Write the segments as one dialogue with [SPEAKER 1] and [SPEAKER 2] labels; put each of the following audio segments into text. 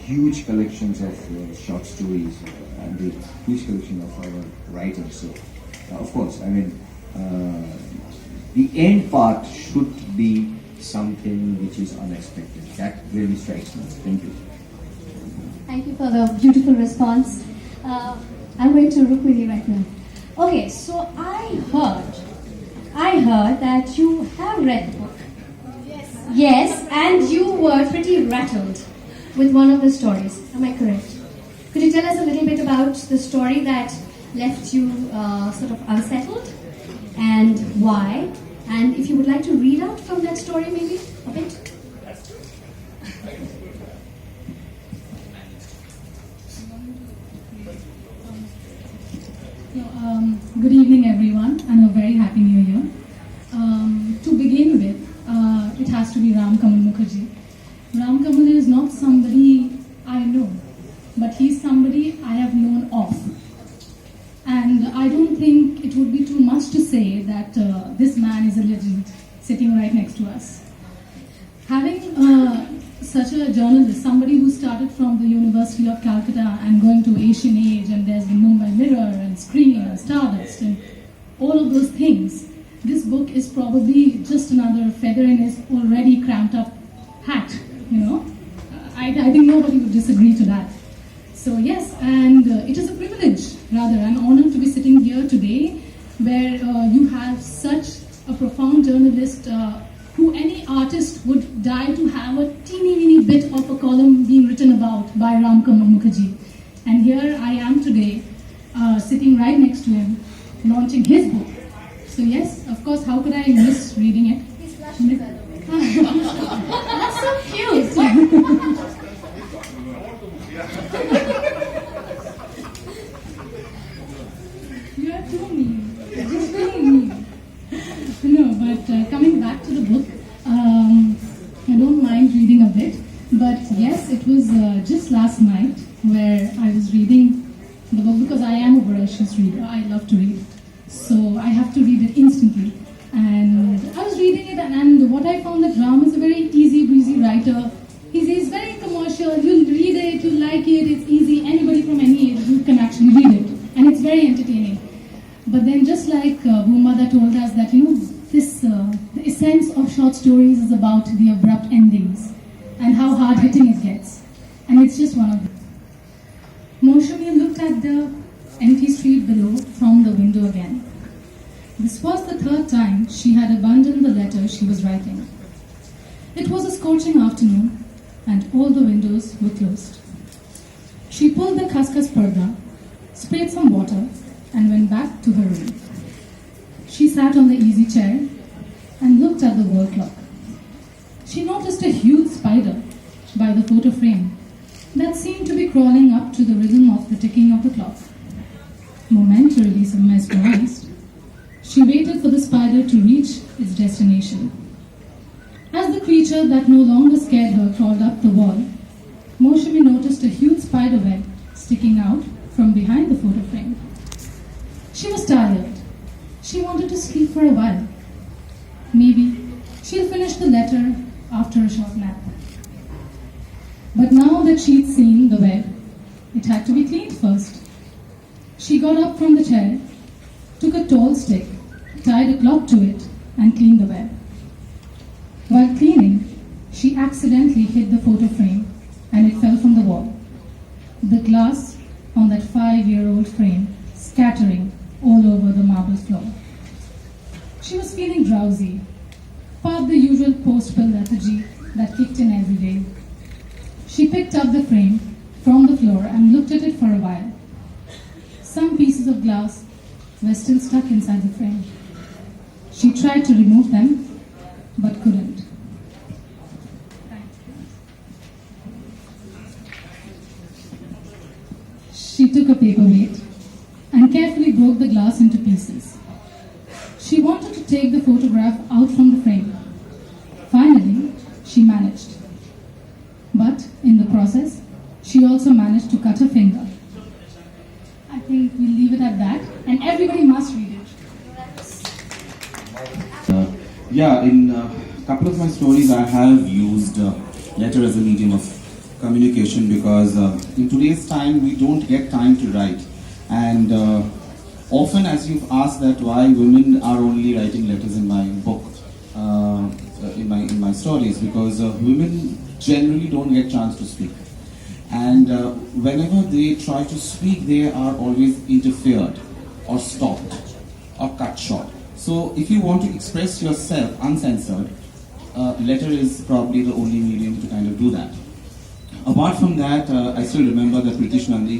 [SPEAKER 1] huge collections of short stories and the huge collection of our writers. So, of course, I mean, the end part should be something which is unexpected. That really strikes me. Thank you.
[SPEAKER 2] Thank you for the beautiful response. I'm going to Rukmini right now. Okay, so I heard that you have read the book. Yes, and you were pretty rattled with one of the stories. Am I correct? Could you tell us a little bit about the story that left you sort of unsettled and why? And if you would like to read out from that story maybe a bit?
[SPEAKER 3] Good evening everyone and a very happy new year. To begin with, it has to be Ram Kamal Mukherjee. Ram Kamal is not somebody I know, but he's somebody I have known of. And I don't think it would be too much to say that this man is a legend sitting right next to us. Having such a journalist, somebody who started from the University of Calcutta and going to Asian Age, and there's the Mumbai Mirror and Screen and Stardust and all of those things, this book is probably just another feather in his already cramped up hat, you know. I think nobody would disagree to that. So yes, and it is a privilege, rather, an honor to be sitting here today where you have such a profound journalist who any artist would die to have a teeny bit of a column being written about by Ram Kamal Mukherjee. And here I am today, sitting right next to him, launching his book. So yes, of course, how could I miss reading it?
[SPEAKER 2] He's blushing, by the way. That's so cute.
[SPEAKER 3] You are too mean. Just being mean. No, but coming back to the book, I don't mind reading a bit. But yes, it was just last night where I was reading the book because I am a voracious reader. I love to read. So I have to read it instantly. And I was reading it, and what I found that Ram is a very easy breezy writer. He's very commercial. You'll read it, you'll like it, it's easy. Anybody from any age group can actually read it. And it's very entertaining. But then just like Bhumada told us that, you know, this the essence of short stories is about the abrupt endings and how hard-hitting it gets. And it's just one of them. Moushami looked at the empty street below from the window again. This was the third time she had abandoned the letter she was writing. It was a scorching afternoon, and all the windows were closed. She pulled the khaskhas parda, sprayed some water, and went back to her room. She sat on the easy chair and looked at the wall clock. She noticed a huge spider by the photo frame that seemed to be crawling up to the rhythm of the ticking of the clock. Momentarily mesmerized, she waited for the spider to reach its destination. As the creature that no longer scared her crawled up the wall, Moushami noticed a huge spider web sticking out from behind the photo frame. She was tired. She wanted to sleep for a while. Maybe she'll finish the letter after a short nap. But now that she'd seen the web, it had to be cleaned first. She got up from the chair, took a tall stick, tied a cloth to it, and cleaned the web. While cleaning, she accidentally hit the photo frame and it fell from the wall. The glass on that 5-year-old frame scattering all over the marble floor. She was feeling drowsy, part the usual post-pill lethargy that kicked in every day. She picked up the frame from the floor and looked at it for a while. Some pieces of glass were still stuck inside the frame. She tried to remove them, but couldn't. She took a paperweight and carefully broke the glass into pieces. She wanted to take the photograph out from the frame. Finally, she managed. But in the process, she also managed to cut her finger. I think we'll leave it at that, and everybody must read it.
[SPEAKER 4] In a couple of my stories, I have used letter as a medium of communication, because in today's time we don't get time to write, and often, as you've asked, that why women are only writing letters in my book, in my stories, because women generally don't get chance to speak, and whenever they try to speak, they are always interfered or stopped or cut short. So if you want to express yourself uncensored, letter is probably the only medium to kind of do that. Apart from that, I still remember that British Nandi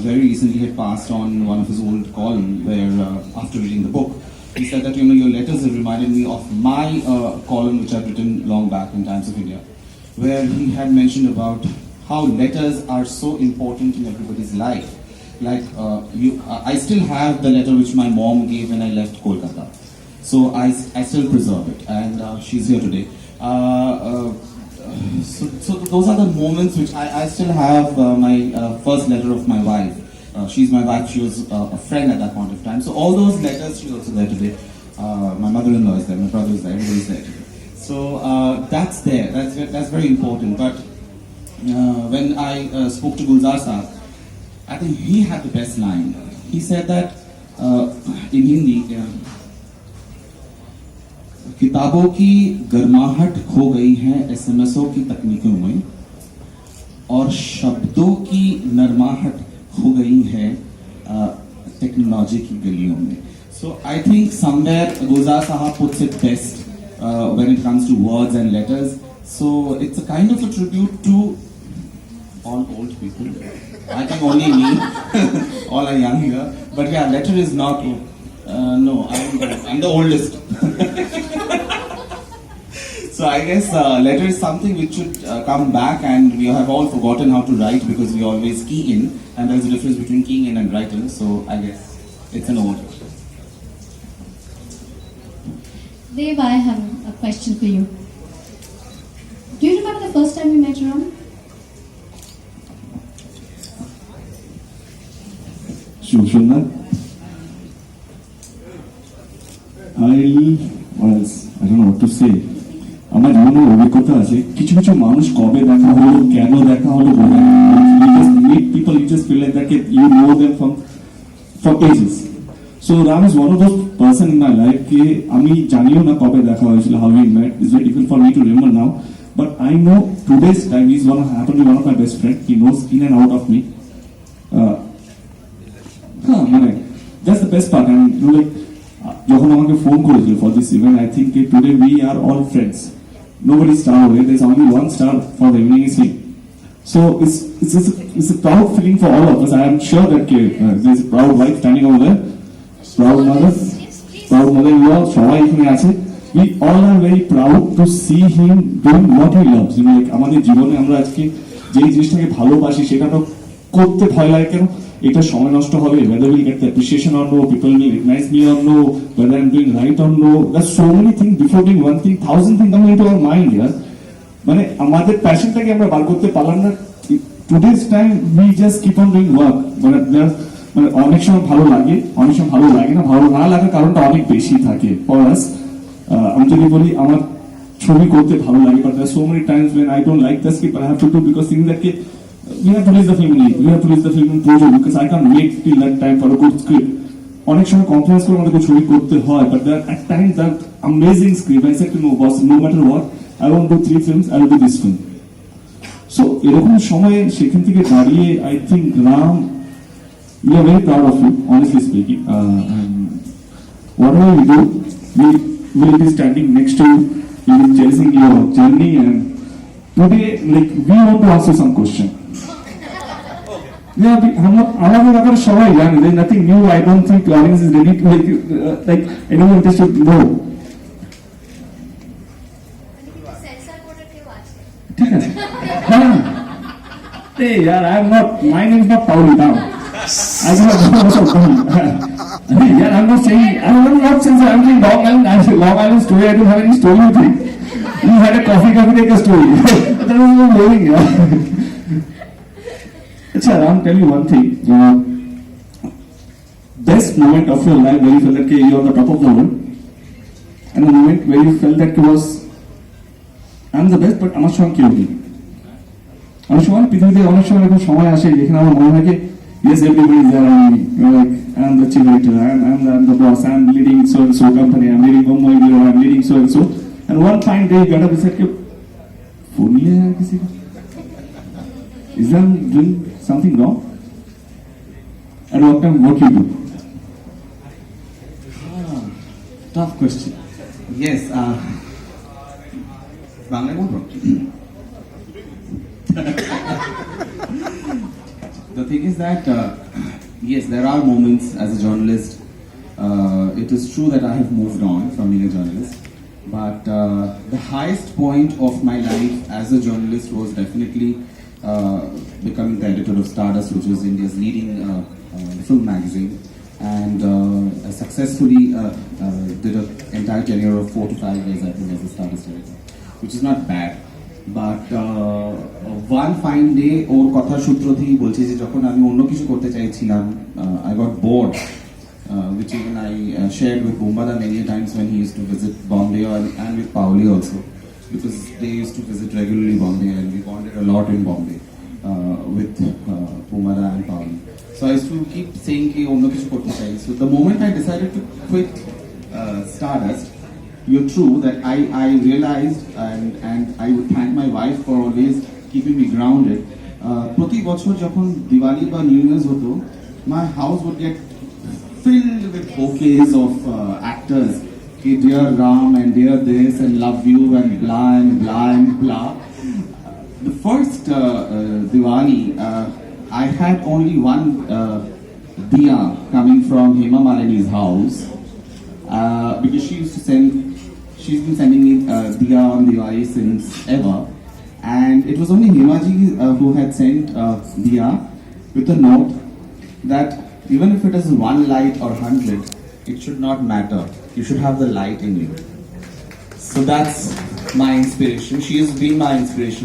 [SPEAKER 4] very recently had passed on one of his old column where, after reading the book, he said that, your letters have reminded me of my column which I'd written long back in Times of India, where he had mentioned about how letters are so important in everybody's life. Like, I still have the letter which my mom gave when I left Kolkata. So I still preserve it, and she's here today. So those are the moments which I still have. My first letter of my wife. She's my wife. She was a friend at that point of time. So all those letters, she's also there today. My mother-in-law is there. My brother is there. Everybody's there today. So that's there. That's very important. But when I spoke to Gulzar Saab, I think he had the best line. He said that in Hindi. किताबों की गर्माहट खो गई है एसएमएसओ की तकनीकों में, और शब्दों की नरमाहट खो गई है टेक्नोलॉजी की गलियों में. So I think somewhere Gulzar Sahab puts it best when it comes to words and letters. So it's a kind of a tribute to all old people. I think only me, all are young here. But yeah, letter is not. No, I'm the oldest. So I guess letter is something which should come back, and we have all forgotten how to write because we always key in, and there's a difference between keying in and writing. So I guess it's an ode.
[SPEAKER 2] Dev, I have a question for you. Do you remember the first time you met Ram?
[SPEAKER 5] I don't know what to say. আমার জীবনে অভিজ্ঞতা আছে কিছু কিছু মানুষ কবে দেখা হলো কেন দেখা হলো বলে you just meet people, you just feel like that you know them from ages. So Ram is one of those person in my life ke ami janiyo na kobe dekha hoyechilo, how we met. It's very difficult for me to remember now, but I know today's time he's happened to be one of my best friends. He knows in and out of me. That's the best part. And like যখন আমাকে phone করেছিল for this event, I think today we are all friends. Nobody star away. There's only one star for the evening is him. So it's a proud feeling for all of us. I am sure that there's a proud wife standing over there, proud mother, proud mother-in-law. সবাই এখানে আছে. We all are very proud to see him doing what he loves. Like আমাদের জীবনে আমরা আজকে যে জিনিসটাকে ভালোবাসি সেটা তো করতে ভয় লাগে কেন? এটা সময় নষ্ট হবে, whether we'll get the appreciation or no, people will recognize me or no, whether I'm doing right or no. There's so many things before doing one thing, 1,000 things coming into our mind here. মানে আমাদের প্যাশনটাকে আমরা বার করতে পারলাম না. Today's time we just keep on doing work. মানে অনেক সময় ভালো লাগে, অনেক সময় ভালো লাগে না. ভালো না লাগার কারণটা অনেক বেশি থাকে for us. আমি যদি বলি আমার ছবি করতে ভালো লাগে, but there's so many times when I don't like the script, but I have to do because things that we have to release the film in we have to release the film in Projo because I can't wait till that time for a good script. অনেক সময় conference করে আমাদেরকে ছবি করতে হয়, but there at times that amazing script I said to no boss, no matter what, I won't do 3 films, I will do this film. So এরকম সময়ে সেখান থেকে দাঁড়িয়ে I think Ram, we are very proud of you, honestly speaking. And whatever we do, we will be standing next to you, we will be chasing your journey, and today like we want to ask you some question. আমাদের ব্যাপারে সবাই জানে, there is nothing new. I don't think the audience is ready to like anyone interested to know. ঠিক আছে, hey yaar, I am not, my name is not Paoli Dam. I do not know about Paoli. Hey yaar, I'm not saying, I'm not saying I'm saying Long Island story. I don't have any story with it. You had a coffee take a story. That was not boring, yeah. I'll tell you one thing. Best moment of your life where you felt that you're on the top of the world, and the moment where you felt that was I'm the best, but I'm not sure I'm অনেক সময় পৃথিবীতে অনেক সময় এরকম সময় আসে যেখানে আমার মনে হয় যে yes everybody is there around me, you know, like I am the chief editor, I'm the boss, I am leading so and so company, I am leading Mumbai Bureau, I am leading so and so, and one fine day you get up and say phone liya hai kisi ka, is that doing something wrong? And what you do?
[SPEAKER 4] Tough question. Yes, Bangla bolo. The thing is that yes, there are moments as a journalist. It is true that I have moved on from being a journalist, but the highest point of my life as a journalist was definitely becoming the editor of Stardust, which was India's leading film magazine, and I successfully did an entire tenure of 4 to 5 years, I think, as a Stardust editor, which is not bad. But one fine day, ওর কথার সূত্র থেকেই বলছি যে যখন আমি অন্য কিছু করতে চাইছিলাম, I got bored, which even I shared with Bombada many times when he used to visit Bombay, and with Paoli also, because they used to visit regularly Bombay, and we bonded a lot in Bombay with Bombada and Paoli. So I used to keep saying ki onno kichu korte chai. So the moment I decided to quit Stardust, you're true that I realized, and I would thank my wife for always keeping me grounded. Proti bochhor jokhon Diwali ba New Year's hoto, my house would get filled with bouquets of actors. Ki dear Ram and dear this and love you and blah and blah and blah. The first Diwali, I had only one diya coming from Hema Malini's house, because she's been sending me diya on Diwali since ever, and it was only Hemaji who had sent diya with a note that even if it is 1 light or 100, it should not matter. You should have the light in you. So that's my inspiration. She has been my inspiration